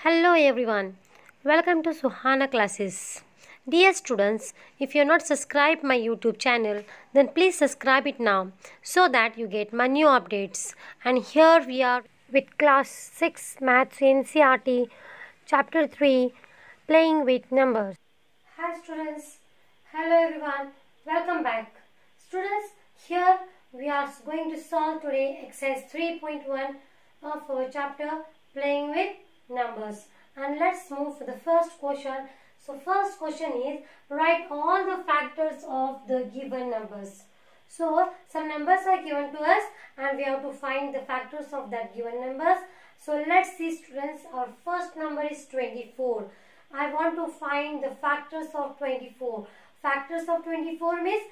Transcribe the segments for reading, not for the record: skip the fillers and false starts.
Hello everyone, welcome to Suhana classes. Dear students, if you are not subscribed my YouTube channel, then please subscribe it now so that you get my new updates. And here we are with class 6 Maths NCERT chapter 3 playing with numbers. Hi students, hello everyone, welcome back. Students, here we are going to solve today exercise 3.1 of our chapter playing with numbers, and let's move to the first question. So first question is write all the factors of the given numbers. So some numbers are given to us and we have to find the factors of that given numbers. So let's see students, our first number is 24. I want to find the factors of 24. Factors of 24 means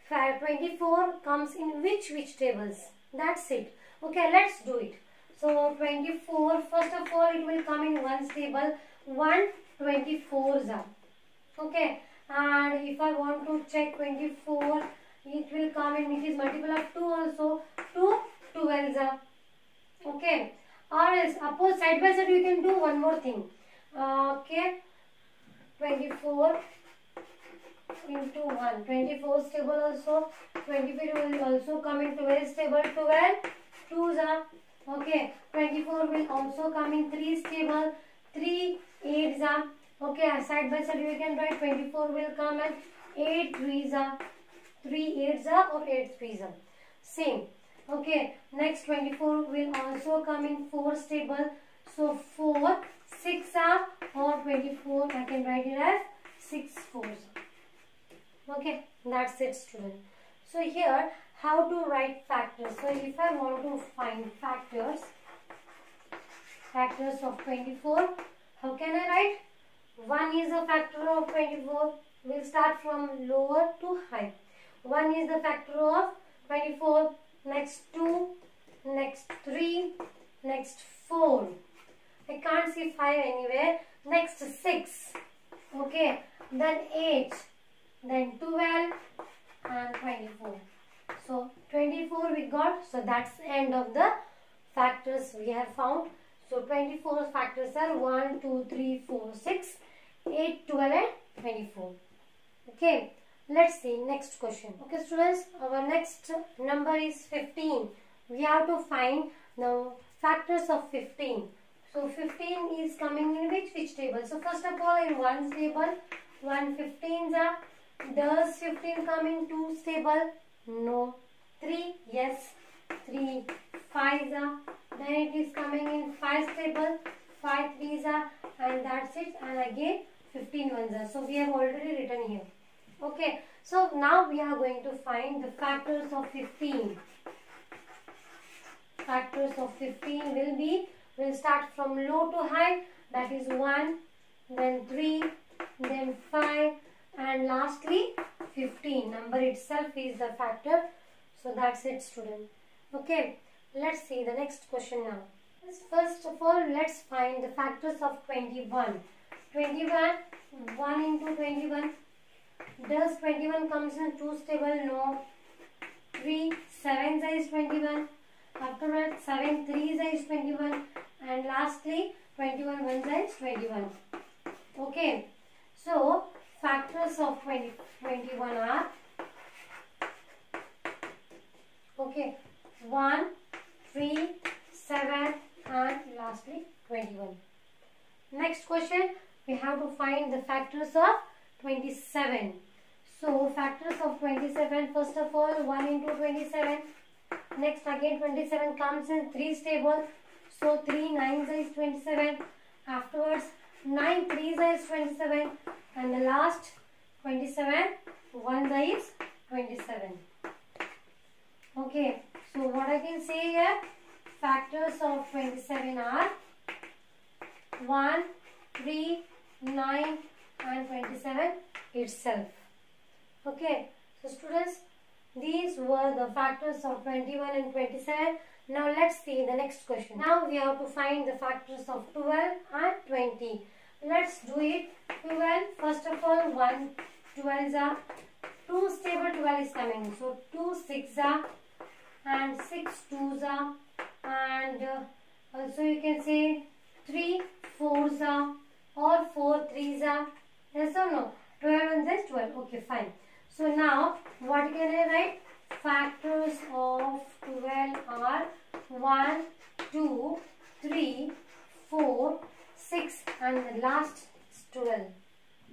24 comes in which tables. That's it. Okay, let's do it. So 24, first of all it will come in ones table, 1 24s are. Okay, and if I want to check 24, it will come in, it is multiple of 2 also, 2 12s are. Okay, or else suppose side by side you can do one more thing. Okay, 24 into 1, 24 table also, 24 will also come in 12 table, 12 2s are. Okay, 24 will also come in 3's table, 3 8's are. Okay, side by side you can write 24 will come and 8 3's are, 3 8's are or 8 3's are. Same. Okay, next 24 will also come in 4's table. So 4 6 are or 24 I can write it as 6 4's. Okay, that's it student. So here how to write factors. So if I want to find factors of 24, how can I write? 1 is a factor of 24. We'll start from lower to high. 1 is the factor of 24. Next 2, next 3, next 4. I can't see 5 anywhere. Next 6. Okay, then 8, then 12 and 24. So 24 we got. So that's the end of the factors we have found. So 24 factors are 1, 2, 3, 4, 6, 8, 12 and 24. Okay, let's see next question. Okay students, our next number is 15. We have to find the factors of 15. So 15 is coming in which table? So first of all in 1's table, 1 15's are. Does 15 come in 2's table? No. 3, yes. 3 5's are. Then it is coming in 5's table, 5 3's are, and that's it. And again 15 1's are. So we have already written here. Okay. So now we are going to find the factors of 15. Factors of 15 will be, we'll start from low to high. That is 1, then 3, then 5. And lastly 15. Number itself is the factor. So that's it student. Okay, let's see the next question now. First of all let's find the factors of 21. 21, 1 into 21. Does 21 comes in 2's table? No. 3 7's is 21. After that 7 3's is 21. And lastly 21 1's is 21. Okay, so factors of 21 are, okay, 1, 3, 7 and lastly 21. Next question, we have to find the factors of 27. So factors of 27, first of all 1 into 27. Next again 27 comes in 3's table. So 3 9's is 27. Afterwards 9 3's is 27. And the last 27 1 is 27. Okay, so what I can say here, factors of 27 are 1, 3, 9 and 27 itself. Okay, so students, these were the factors of 21 and 27. Now let's see the next question. Now we have to find the factors of 12 and 20. Let's do it. 12, first of all 1 12's are, 2's table 12 is coming. So 2 6's are and 6 2's are, and also you can say 3 4's 4s are or 4 3s are? Yes or no? 12 and this 12. Okay, fine. So now what can I write? Factors of 12 are 1, 2, 3, 4, 6 and the last is 12.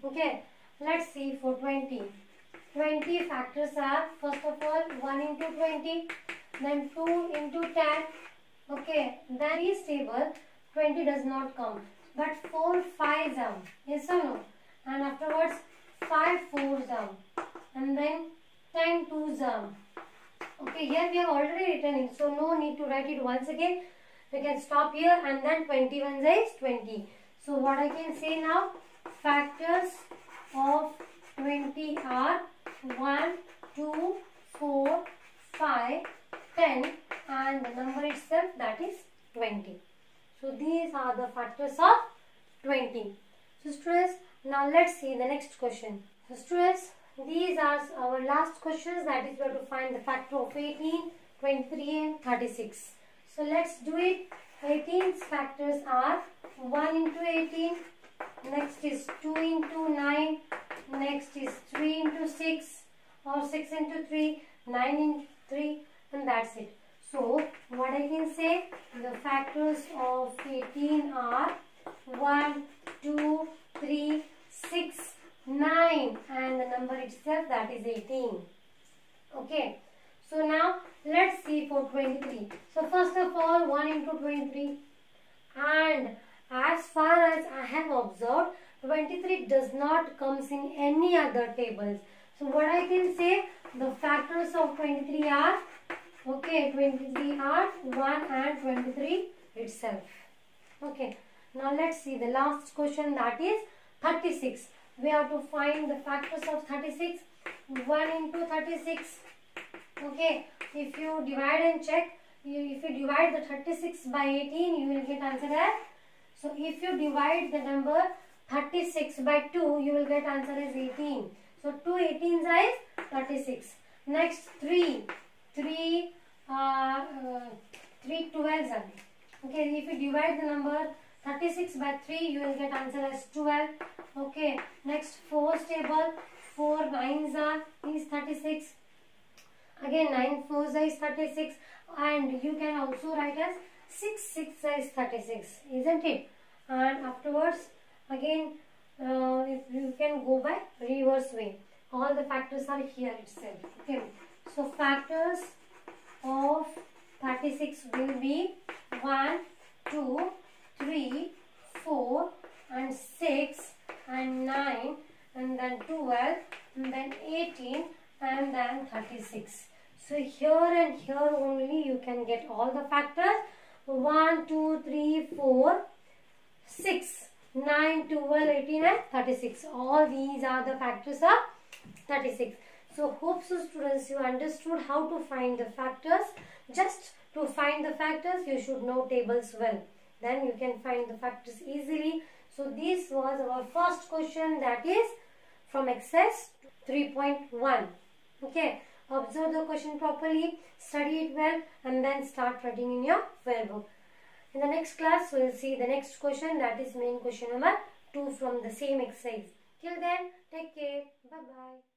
Okay, let's see for 20. 20 factors are, first of all, 1 into 20, then 2 into 10. Okay, then is table, 20 does not come, but 4 5s are, yes or no? And afterwards 5 4s are, and then 10 2s are. Okay, here we have already written it, so no need to write it once again. We can stop here, and then 21 is 20. So what I can say now, factors of 20 are 1, 2, 4, 5, 10 and the number itself, that is 20. So these are the factors of 20. So students, now let's see the next question. So students, these are our last questions, that is we have to find the factor of 18, 23 and 36. So let's do it. 18's factors are 1 into 18, next is 2 into 9, next is 3 into 6 or 6 into 3, 9 into 3 and that's it. So what I can say, the factors of 18 are 1, 2, 3, 6, 9 and the number itself, that is 18. Okay. So now let's see for 23. So first of all 1 into 23, and as far as I have observed, 23 does not comes in any other tables. So what I can say, the factors of 23 are, okay, 23 are 1 and 23 itself. Okay, now let's see the last question, that is 36. We have to find the factors of 36. 1 into 36. Okay, if you divide and check, if you divide the 36 by 18, you will get answer as, so if you divide the number 36 by 2, you will get answer as 18. So 2 18s is 36. Next 3 12s are. Okay, if you divide the number 36 by 3, you will get answer as 12. Okay, next 4's table, 4 9s are is 36. Again 9 4s is 36, and you can also write as 6 6 is 36, isn't it? And afterwards again if you can go by reverse way, all the factors are here itself. Okay, so factors of 36 will be 1 2 3 4 and 6 and 9 and then 12 and then 18 and then 36. So here and here only you can get all the factors. 1 2 3 4 6 9 12 18 and 36. All these are the factors of 36. So hope so students you understood how to find the factors. Just to find the factors you should know tables well. Then you can find the factors easily. So this was our first question, that is from exercise 3.1. Okay, observe the question properly, study it well and then start writing in your workbook. In the next class we will see the next question, that is main question number 2 from the same exercise. Till then, take care. Bye bye.